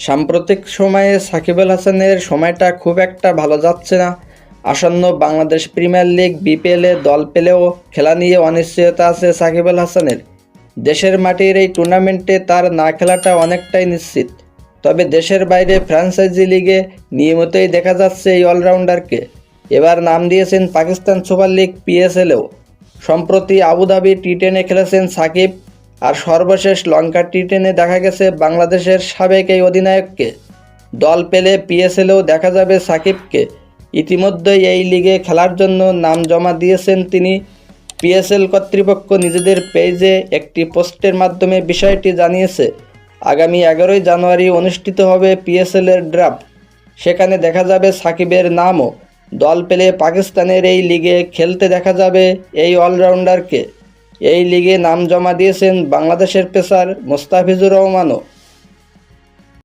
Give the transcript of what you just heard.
সাম্প্রতিক সময়ে সাকিব আল হাসানের সময়টা খুব একটা ভালো যাচ্ছে না। আসন্ন বাংলাদেশ প্রিমিয়ার লিগ বিপিএলে দল পেলেও খেলা নিয়ে অনিশ্চয়তা আছে সাকিব আল হাসানের। দেশের মাটির এই টুর্নামেন্টে তার না খেলাটা অনেকটাই নিশ্চিত। তবে দেশের বাইরে ফ্র্যাঞ্চাইজি লিগে নিয়মিতই দেখা যাচ্ছে এই অলরাউন্ডারকে। এবার নাম দিয়েছেন পাকিস্তান সুপার লিগ পিএসএলেও। সম্প্রতি আবুধাবি টি10-এ খেলেছেন সাকিব। আর সর্বশেষ লঙ্কা টি10-এ দেখা গেছে বাংলাদেশের সাবেক এই অধিনায়ককে। দল পেলে পিএসএলেও দেখা যাবে সাকিবকে। ইতিমধ্যেই এই লিগে খেলার জন্য নাম জমা দিয়েছেন তিনি। পিএসএল কর্তৃপক্ষ নিজেদের পেজে একটি পোস্টের মাধ্যমে বিষয়টি জানিয়েছে। আগামী 11ই জানুয়ারি অনুষ্ঠিত হবে পিএসএলের ড্রাফট। সেখানে দেখা যাবে সাকিবের নামও। দল পেলে পাকিস্তানের এই লিগে খেলতে দেখা যাবে এই অলরাউন্ডারকে। এই লিগে নাম জমা দিয়েছেন বাংলাদেশের পেসার মোস্তাফিজুর রহমানও।